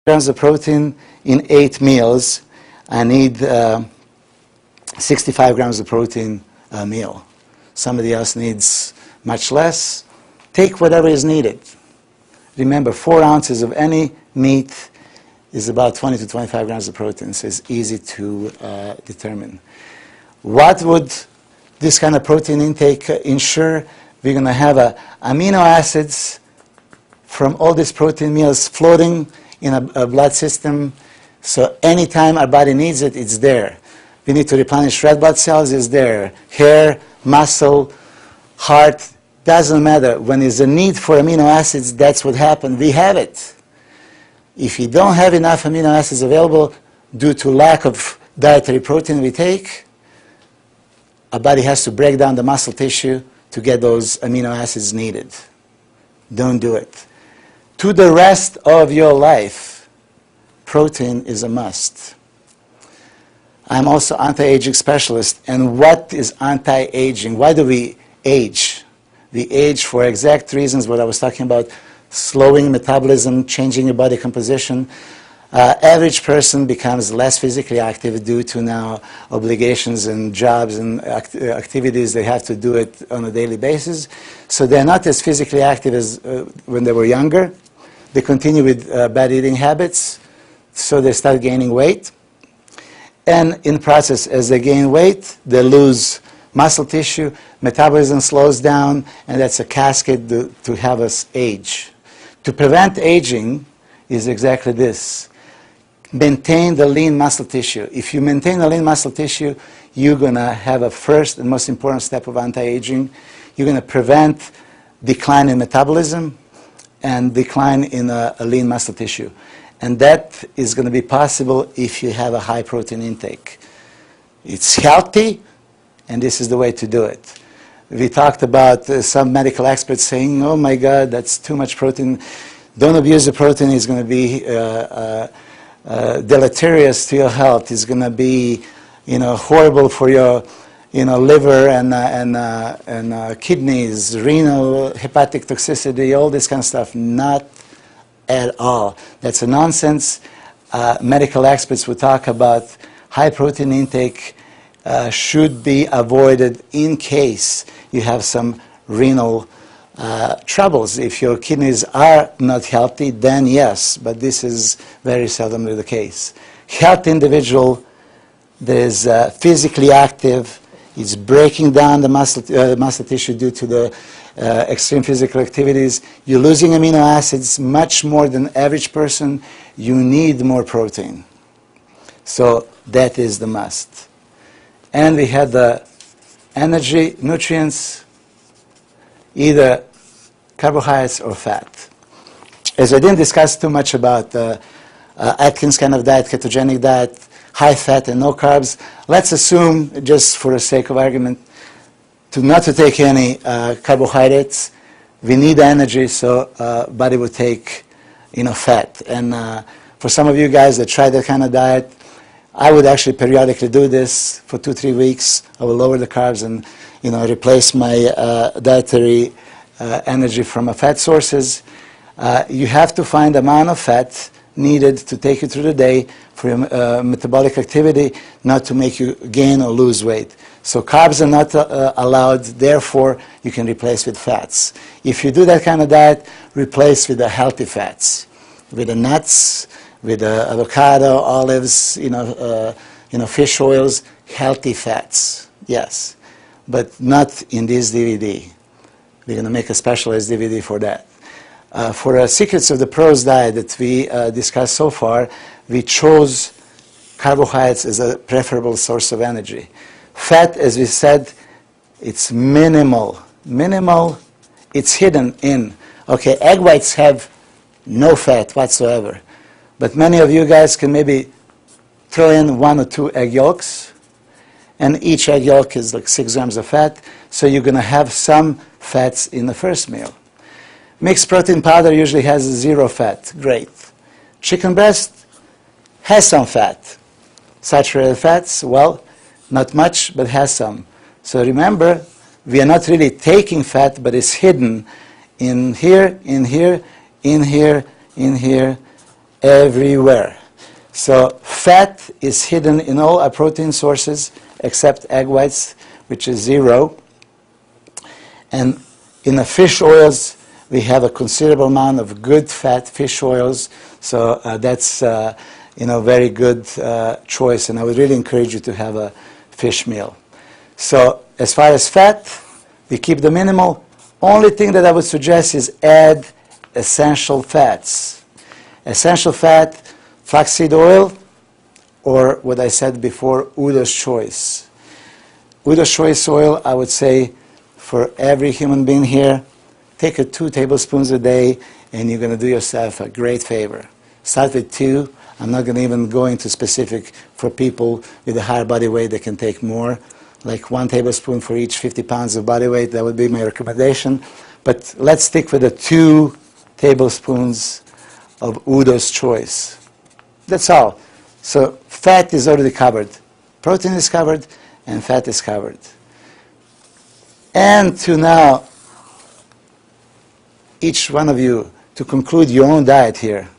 grams of protein in 8 meals. I need 65 grams of protein a meal. Somebody else needs much less. Take whatever is needed. Remember, 4 ounces of any meat is about 20 to 25 grams of protein, so it's easy to determine. What would this kind of protein intake ensure? We're going to have amino acids from all these protein meals floating in a blood system, so anytime our body needs it, it's there. We need to replenish red blood cells, it's there. Hair, muscle, heart, doesn't matter. When there's a need for amino acids, that's what happened. We have it. If you don't have enough amino acids available due to lack of dietary protein we take, our body has to break down the muscle tissue to get those amino acids needed. Don't do it. To the rest of your life, protein is a must. I'm also anti-aging specialist. And what is anti-aging? Why do we age? We age for exact reasons what I was talking about, slowing metabolism, changing your body composition. Average person becomes less physically active due to now obligations and jobs and activities. They have to do it on a daily basis. So they're not as physically active as when they were younger. They continue with bad eating habits, so they start gaining weight. And in the process, as they gain weight, they lose muscle tissue, metabolism slows down, and that's a cascade to have us age. To prevent aging is exactly this. Maintain the lean muscle tissue. If you maintain the lean muscle tissue, you're going to have a first and most important step of anti-aging. You're going to prevent decline in metabolism and decline in a lean muscle tissue. And that is going to be possible if you have a high protein intake. It's healthy, and this is the way to do it. We talked about some medical experts saying, oh my God, that's too much protein. Don't abuse the protein. It's going to be deleterious to your health. It's going to be, horrible for your, liver and kidneys, renal, hepatic toxicity, all this kind of stuff. Not at all. That's a nonsense. Medical experts will talk about high protein intake should be avoided in case you have some renal troubles. If your kidneys are not healthy, then yes, but this is very seldomly the case. Healthy individual that is physically active, is breaking down the muscle tissue due to the extreme physical activities. You're losing amino acids much more than average person. You need more protein. So that is the must. And we had the energy, nutrients, either carbohydrates or fat. As I didn't discuss too much about Atkins kind of diet, ketogenic diet, high fat and no carbs, let's assume, just for the sake of argument, not to take any carbohydrates. We need energy, so body will take fat. And for some of you guys that try that kind of diet, I would actually periodically do this for 2-3 weeks. I will lower the carbs and replace my dietary energy from fat sources. You have to find the amount of fat needed to take you through the day for your metabolic activity, not to make you gain or lose weight. So carbs are not allowed, therefore you can replace with fats. If you do that kind of diet, replace with the healthy fats, with the nuts, with the avocado, olives, fish oils, healthy fats, yes, but not in this DVD. We're going to make a specialized DVD for that. For Secrets of the Pros diet that we discussed so far, we chose carbohydrates as a preferable source of energy. Fat, as we said, it's minimal. Minimal, it's hidden in. Okay, egg whites have no fat whatsoever. But many of you guys can maybe throw in 1 or 2 egg yolks, and each egg yolk is like 6 grams of fat, so you're going to have some fats in the first meal. Mixed protein powder usually has 0 fat. Great. Chicken breast has some fat. Saturated fats, well, not much, but has some. So remember, we are not really taking fat, but it's hidden in here, in here, in here, in here, everywhere. So fat is hidden in all our protein sources except egg whites, which is 0. And in the fish oils, we have a considerable amount of good fat fish oils. So that's very good choice. And I would really encourage you to have a fish meal. So as far as fat, we keep the minimal. Only thing that I would suggest is add essential fats. Essential fat, flaxseed oil, or what I said before, Udo's Choice. Udo's Choice oil, I would say, for every human being here, take 2 tablespoons a day, and you're going to do yourself a great favor. Start with 2. I'm not going to even go into specific for people with a higher body weight that can take more, like 1 tablespoon for each 50 pounds of body weight. That would be my recommendation. But let's stick with the 2 tablespoons of Udo's Choice. That's all. So fat is already covered. Protein is covered, and fat is covered. And to now, each one of you, to conclude your own diet here.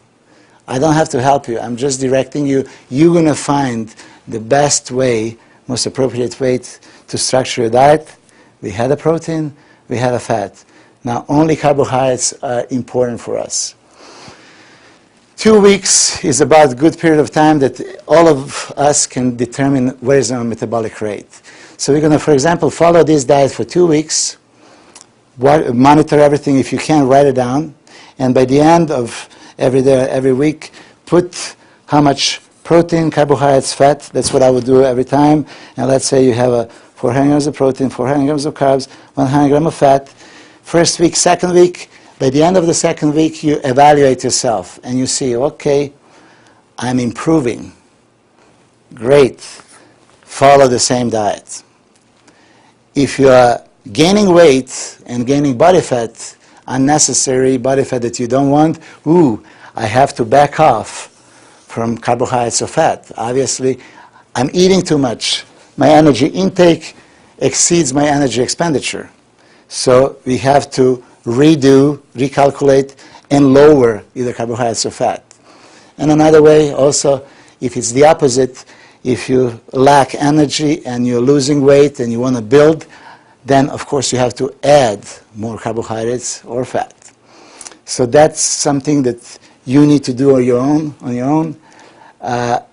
I don't have to help you. I'm just directing you. You're going to find the best way, most appropriate way to structure your diet. We had a protein, we had a fat. Now, only carbohydrates are important for us. 2 weeks is about a good period of time that all of us can determine where is our metabolic rate. So we're going to, for example, follow this diet for 2 weeks, monitor everything. If you can, write it down. And by the end of every day, every week, put how much protein, carbohydrates, fat. That's what I would do every time. And let's say you have 400 grams of protein, 400 grams of carbs, 100 grams of fat. First week, second week. By the end of the second week, you evaluate yourself and you see, okay, I'm improving. Great. Follow the same diet. If you are gaining weight and gaining body fat, unnecessary body fat that you don't want, I have to back off from carbohydrates or fat. Obviously, I'm eating too much. My energy intake exceeds my energy expenditure. So we have to redo, recalculate, and lower either carbohydrates or fat. And another way also, if it's the opposite, if you lack energy and you're losing weight and you want to build, then of course you have to add more carbohydrates or fat. So that's something that you need to do on your own.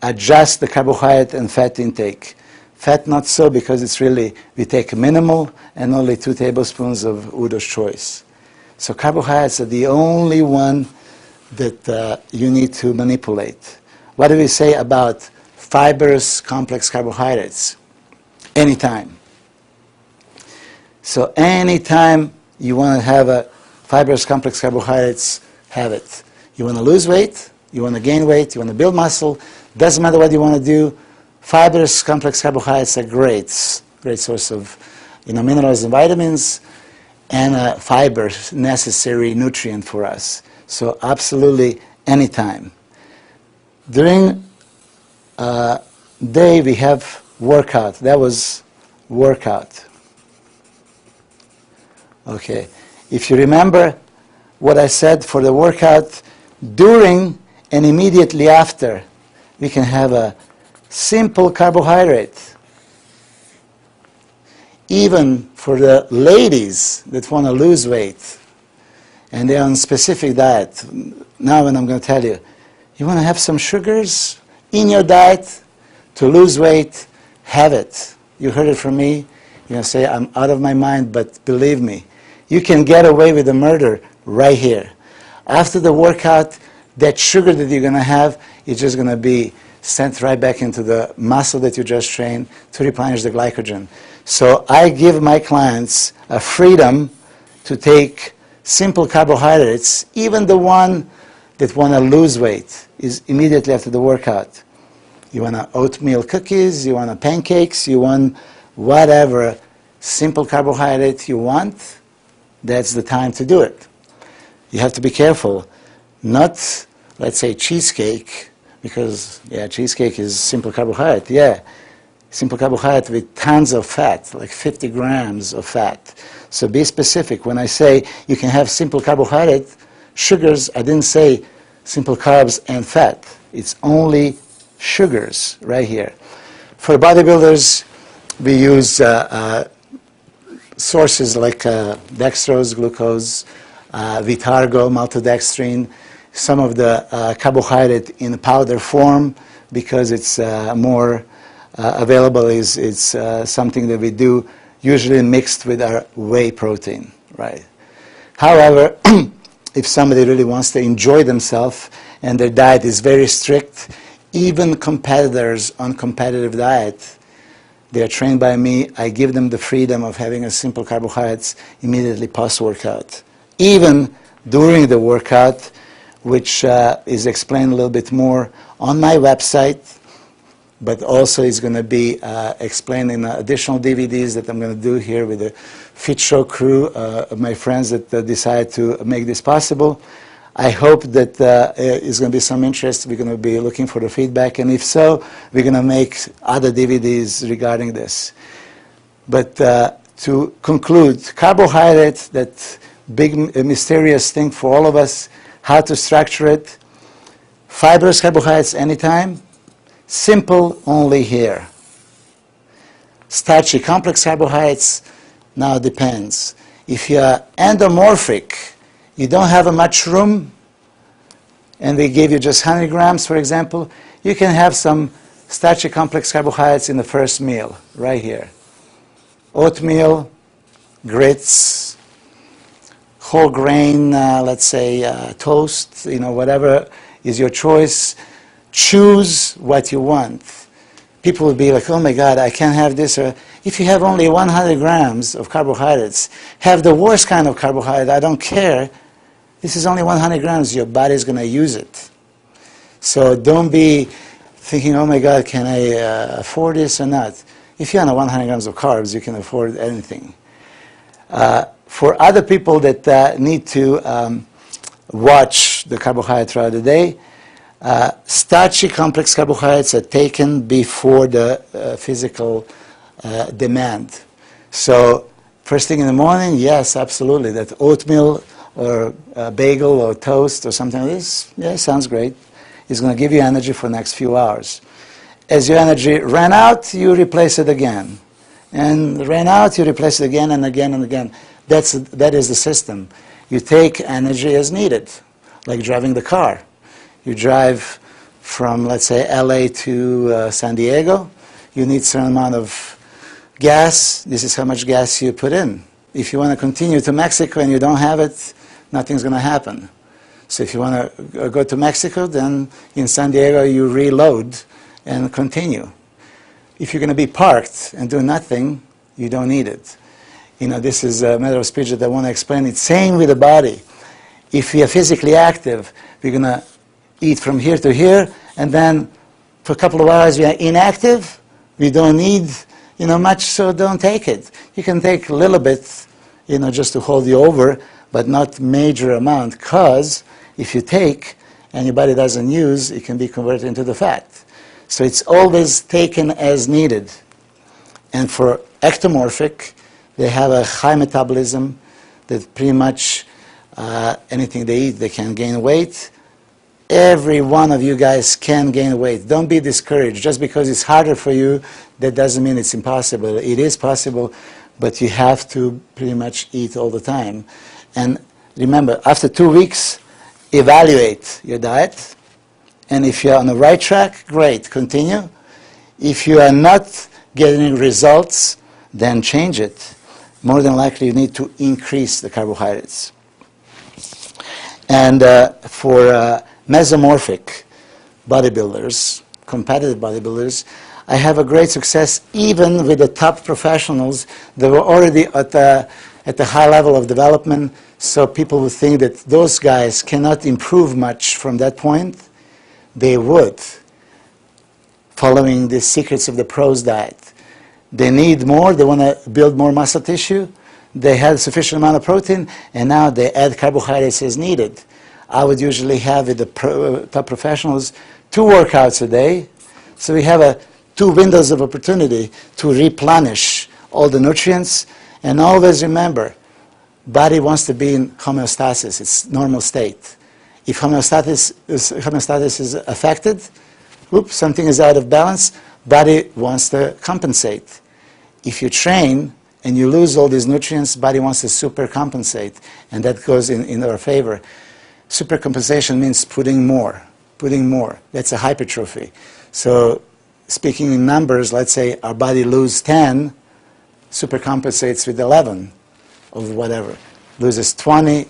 Adjust the carbohydrate and fat intake. Fat not so, because it's really, we take minimal and only 2 tablespoons of Udo's Choice. So carbohydrates are the only one that you need to manipulate. What do we say about fibrous complex carbohydrates? Anytime. So anytime you want to have a fibrous complex carbohydrates, have it. You want to lose weight, you want to gain weight, you want to build muscle, doesn't matter what you want to do, fibrous complex carbohydrates are great source of minerals and vitamins, and fiber, necessary nutrient for us. So absolutely anytime. During day we have workout. That was workout. Okay. If you remember what I said for the workout, during and immediately after, we can have a simple carbohydrate. Even for the ladies that want to lose weight and they're on a specific diet. Now when I'm going to tell you, you want to have some sugars in your diet to lose weight, have it. You heard it from me. You're going to say, I'm out of my mind, but believe me, you can get away with the murder right here. After the workout, that sugar that you're going to have is just going to be sent right back into the muscle that you just trained to replenish the glycogen. So I give my clients a freedom to take simple carbohydrates, even the one that want to lose weight is immediately after the workout. You want oatmeal cookies, you want pancakes, you want whatever simple carbohydrate you want, that's the time to do it. You have to be careful. Not, let's say, cheesecake, because, cheesecake is simple carbohydrate, simple carbohydrate with tons of fat, like 50 grams of fat. So be specific. When I say you can have simple carbohydrate, sugars, I didn't say simple carbs and fat. It's only sugars right here. For bodybuilders, we use sources like dextrose, glucose, Vitargo, maltodextrin, some of the carbohydrate in powder form, because it's more available. It's something that we do usually mixed with our whey protein, right? However, if somebody really wants to enjoy themselves and their diet is very strict, even competitors on competitive diet, they are trained by me. I give them the freedom of having a simple carbohydrates immediately post-workout. Even during the workout, which is explained a little bit more on my website, but also is going to be explained in additional DVDs that I'm going to do here with the Fit Show crew, my friends that decided to make this possible. I hope that there's going to be some interest. We're going to be looking for the feedback, and if so, we're going to make other DVDs regarding this. But to conclude, carbohydrate, that big mysterious thing for all of us, how to structure it, fibrous carbohydrates anytime, simple only here. Starchy complex carbohydrates now depends. If you are endomorphic, you don't have much room, and they give you just 100 grams, for example, you can have some starchy complex carbohydrates in the first meal, right here. Oatmeal, grits, whole grain, let's say toast, whatever is your choice. Choose what you want. People will be like, oh my God, I can't have this. Or if you have only 100 grams of carbohydrates, have the worst kind of carbohydrate, I don't care. This is only 100 grams. Your body's going to use it. So don't be thinking, oh my God, can I afford this or not? If you're on 100 grams of carbs, you can afford anything. For other people that need to watch the carbohydrate throughout the day, starchy complex carbohydrates are taken before the physical demand. So first thing in the morning, yes, absolutely. That oatmeal or bagel or toast or something like this, yeah, sounds great. It's going to give you energy for the next few hours. As your energy ran out, you replace it again. And ran out, you replace it again and again and again. That is the system. You take energy as needed, like driving the car. You drive from, let's say, LA to San Diego. You need a certain amount of gas. This is how much gas you put in. If you want to continue to Mexico and you don't have it, nothing's going to happen. So if you want to go to Mexico, then in San Diego you reload and continue. If you're going to be parked and do nothing, you don't need it. This is a matter of speech that I want to explain it. Same with the body. If we are physically active, we're going to eat from here to here, and then for a couple of hours we are inactive. We don't need much, so don't take it. You can take a little bit, just to hold you over, but not major amount, because if you take and your body doesn't use, it can be converted into the fat. So it's always taken as needed. And for ectomorphic, they have a high metabolism that pretty much anything they eat, they can gain weight. Every one of you guys can gain weight. Don't be discouraged. Just because it's harder for you, that doesn't mean it's impossible. It is possible, but you have to pretty much eat all the time. And remember, after 2 weeks, evaluate your diet. And if you're on the right track, great, continue. If you are not getting results, then change it. More than likely, you need to increase the carbohydrates. And for mesomorphic bodybuilders, competitive bodybuilders, I have a great success even with the top professionals that were already at the high level of development. So people would think that those guys cannot improve much from that point. They would, following the secrets of the pros diet. They need more, they want to build more muscle tissue. They had sufficient amount of protein, and now they add carbohydrates as needed. I would usually have with the top professionals 2 workouts a day. So we have 2 windows of opportunity to replenish all the nutrients. And always remember, body wants to be in homeostasis, its normal state. If homeostasis is affected, oops, something is out of balance, body wants to compensate. If you train and you lose all these nutrients, body wants to supercompensate, and that goes in our favor. Supercompensation means putting more. That's a hypertrophy. So speaking in numbers, let's say our body loses 10, supercompensates with 11 of whatever. Loses 20,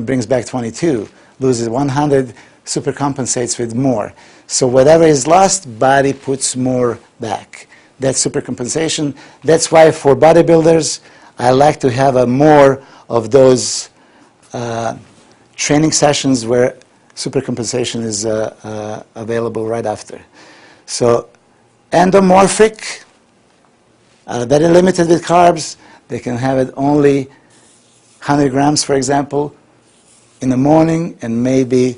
brings back 22. Loses 100, supercompensates with more. So whatever is lost, body puts more back. That's supercompensation. That's why for bodybuilders, I like to have more of those training sessions where supercompensation is available right after. So endomorphic, very limited with carbs. They can have it only 100 grams, for example, in the morning and maybe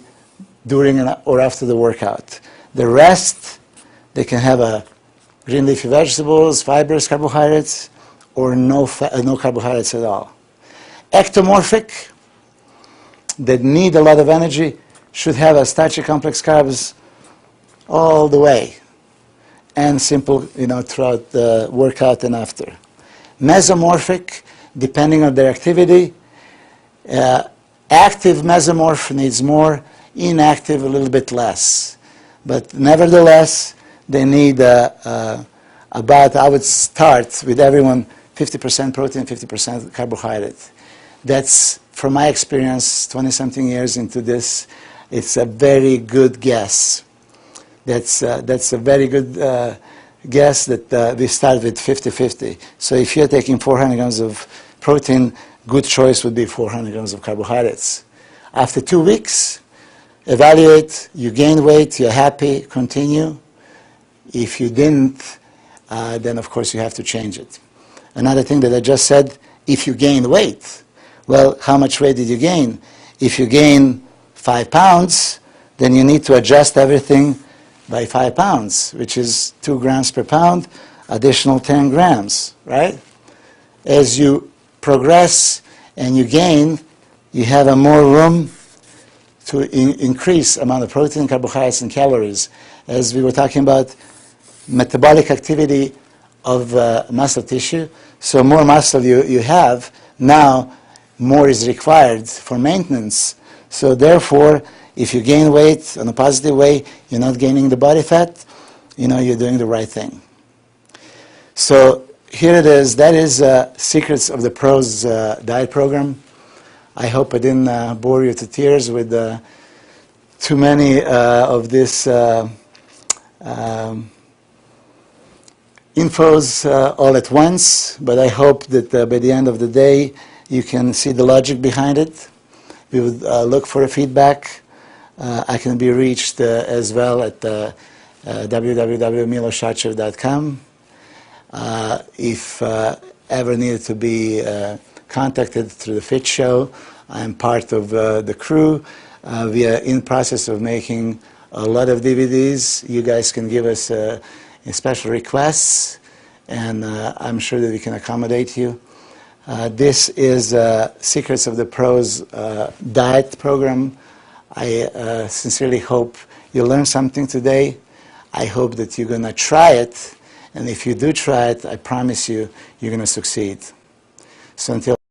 during or after the workout. The rest, they can have green leafy vegetables, fibers, carbohydrates, or no carbohydrates at all. Ectomorphic, that need a lot of energy, should have a starchy complex carbs all the way, and simple, throughout the workout and after. Mesomorphic, depending on their activity. Active mesomorph needs more, inactive a little bit less. But nevertheless, they need about, I would start with everyone, 50% protein, 50% carbohydrate. That's, from my experience, 20-something years into this, it's a very good guess. That's a very good guess that we start with 50-50. So if you're taking 400 grams of protein, good choice would be 400 grams of carbohydrates. After 2 weeks, evaluate, you gained weight, you're happy, continue. If you didn't, then of course you have to change it. Another thing that I just said, if you gained weight, well, how much weight did you gain? If you gain 5 pounds, then you need to adjust everything by 5 pounds, which is 2 grams per pound, additional 10 grams, right? As you progress and you gain, you have more room to increase amount of protein, carbohydrates, and calories. As we were talking about metabolic activity of muscle tissue, so more muscle you have, now more is required for maintenance. So therefore, if you gain weight in a positive way, you're not gaining the body fat, you're doing the right thing. So here it is. That is Secrets of the Pros diet program. I hope I didn't bore you to tears with too many of this infos all at once, but I hope that by the end of the day you can see the logic behind it. We would look for a feedback. I can be reached as well at www.milosarcev.com. If ever needed to be contacted through the Fit Show, I'm part of the crew. We are in process of making a lot of DVDs. You guys can give us special requests, and I'm sure that we can accommodate you. This is Secrets of the Pros diet program. I sincerely hope you learned something today. I hope that you're going to try it, and if you do try it, I promise you, you're going to succeed. So until